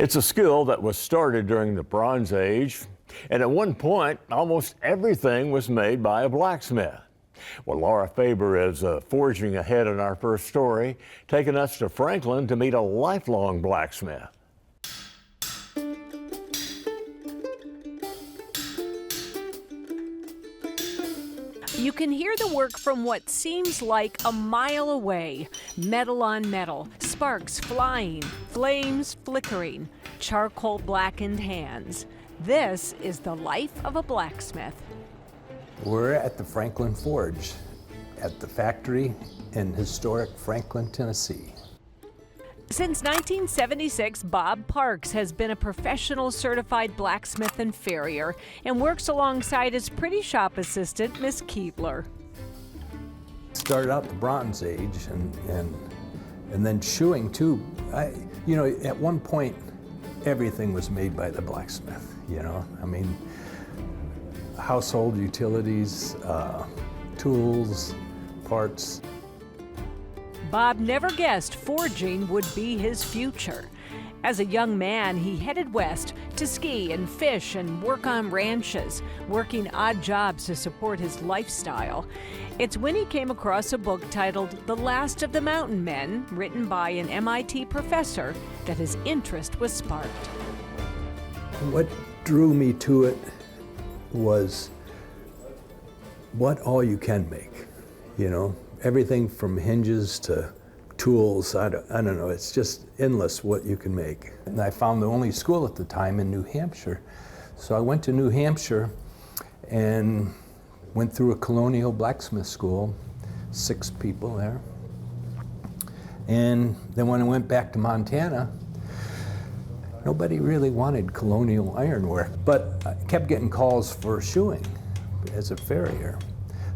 It's a skill that was started during the Bronze Age, and at one point, almost everything was made by a blacksmith. Well, Laura Faber is forging ahead in our first story, taking us to Franklin to meet a lifelong blacksmith. You can hear the work from what seems like a mile away. Metal on metal, sparks flying, flames flickering, charcoal blackened hands. This is the life of a blacksmith. We're at the Franklin Forge at the factory in historic Franklin, Tennessee. Since 1976, Bob Parks has been a professional certified blacksmith and farrier and works alongside his pretty shop assistant, Miss Keebler. Started out the Bronze Age and then shoeing too. At one point, everything was made by the blacksmith, I mean, household utilities, tools, parts. Bob never guessed forging would be his future. As a young man, he headed west to ski and fish and work on ranches, working odd jobs to support his lifestyle. It's when he came across a book titled The Last of the Mountain Men, written by an MIT professor, that his interest was sparked. What drew me to it was what all you can make, Everything from hinges to tools, I don't know, it's just endless what you can make. And I found the only school at the time in New Hampshire. So I went to New Hampshire and went through a colonial blacksmith school, 6 people there. And then when I went back to Montana, nobody really wanted colonial ironwork, but I kept getting calls for shoeing as a farrier.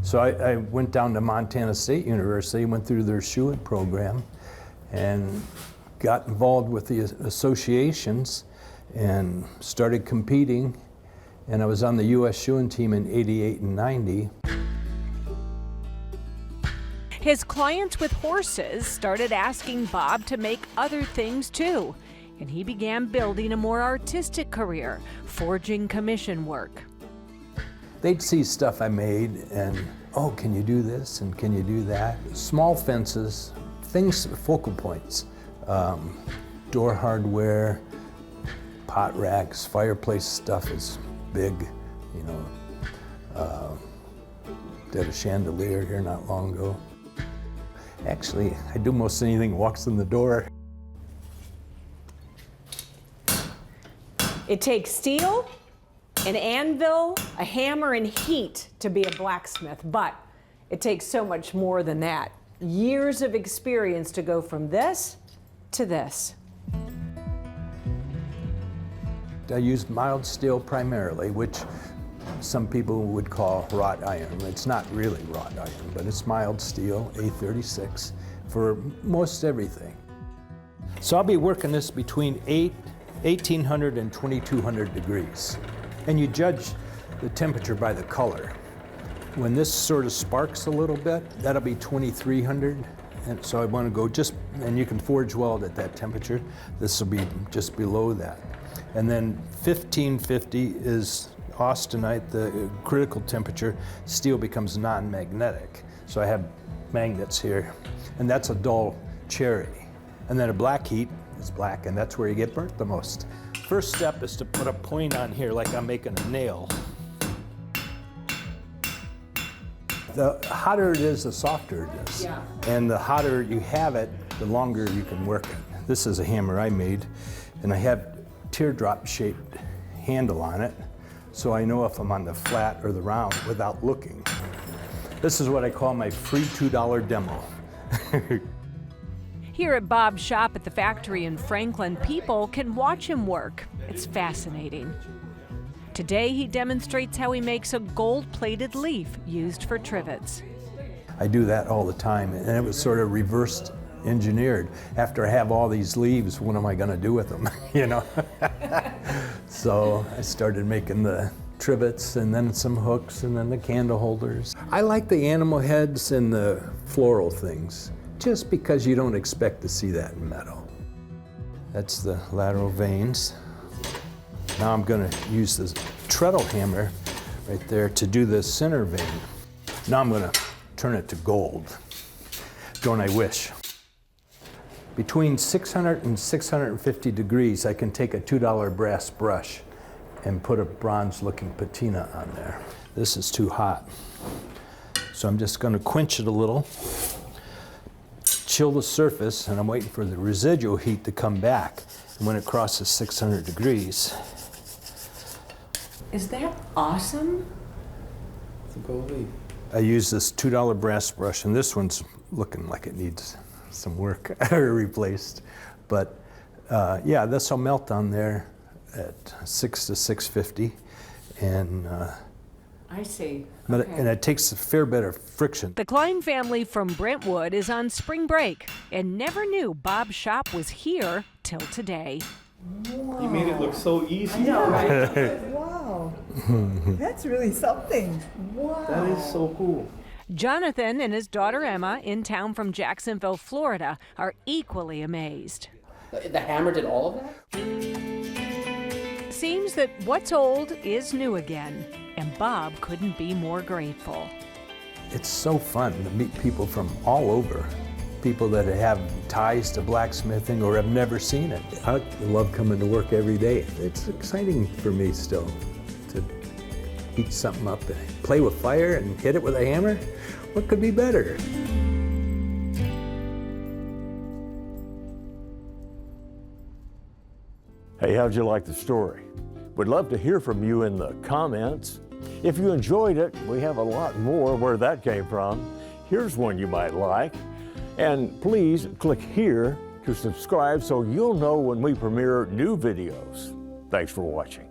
So I went down to Montana State University, went through their shoeing program, and got involved with the associations and started competing. And I was on the U.S. shoeing team in '88 and '90. His clients with horses started asking Bob to make other things too, and he began building a more artistic career, forging commission work. They'd see stuff I made and, oh, can you do this and can you do that? Small fences, things, focal points, door hardware, pot racks, fireplace stuff is big, did a chandelier here not long ago. Actually, I do most anything that walks in the door. It takes steel, an anvil, a hammer, and heat to be a blacksmith, but it takes so much more than that. Years of experience to go from this to this. I use mild steel primarily, which some people would call wrought iron. It's not really wrought iron, but it's mild steel, A36, for most everything. So I'll be working this between 1800 and 2200 degrees. And you judge the temperature by the color. When this sort of sparks a little bit, that'll be 2300. And so I want to go and you can forge weld at that temperature. This will be just below that. And then 1550 is austenite, the critical temperature. Steel becomes non-magnetic. So I have magnets here, and that's a dull cherry. And then a black heat is black, and that's where you get burnt the most. First step is to put a point on here like I'm making a nail. The hotter it is, the softer it is. Yeah. And the hotter you have it, the longer you can work it. This is a hammer I made, and I have teardrop-shaped handle on it, so I know if I'm on the flat or the round without looking. This is what I call my free $2 demo. Here at Bob's shop at the factory in Franklin, people can watch him work. It's fascinating. Today, he demonstrates how he makes a gold-plated leaf used for trivets. I do that all the time, and it was sort of reversed engineered. After I have all these leaves, what am I going to do with them, So I started making the trivets and then some hooks and then the candle holders. I like the animal heads and the floral things, just because you don't expect to see that in metal. That's the lateral veins. Now I'm going to use the treadle hammer right there to do the center vein. Now I'm going to turn it to gold. Don't I wish? Between 600 and 650 degrees, I can take a $2 brass brush and put a bronze-looking patina on there. This is too hot. So I'm just going to quench it a little, chill the surface, and I'm waiting for the residual heat to come back. And when it crosses 600 degrees. Is that awesome? I use this $2 brass brush, and this one's looking like it needs some work replaced. But yeah, this will melt on there at 6 to 650. And I see. but Okay. and it takes a fair bit of friction. The Klein family from Brentwood is on spring break and never knew Bob's shop was here till today. You made it look so easy. Wow, that's really something. Wow. That is so cool. Jonathan and his daughter Emma, in town from Jacksonville, Florida, are equally amazed. The hammer did all of that? Seems that what's old is new again, and Bob couldn't be more grateful. It's so fun to meet people from all over, people that have ties to blacksmithing or have never seen it. I love coming to work every day. It's exciting for me still to heat something up and play with fire and hit it with a hammer. What could be better? Hey, how'd you like the story? We'd love to hear from you in the comments. If you enjoyed it, we have a lot more where that came from. Here's one you might like. And please click here to subscribe so you'll know when we premiere new videos. Thanks for watching.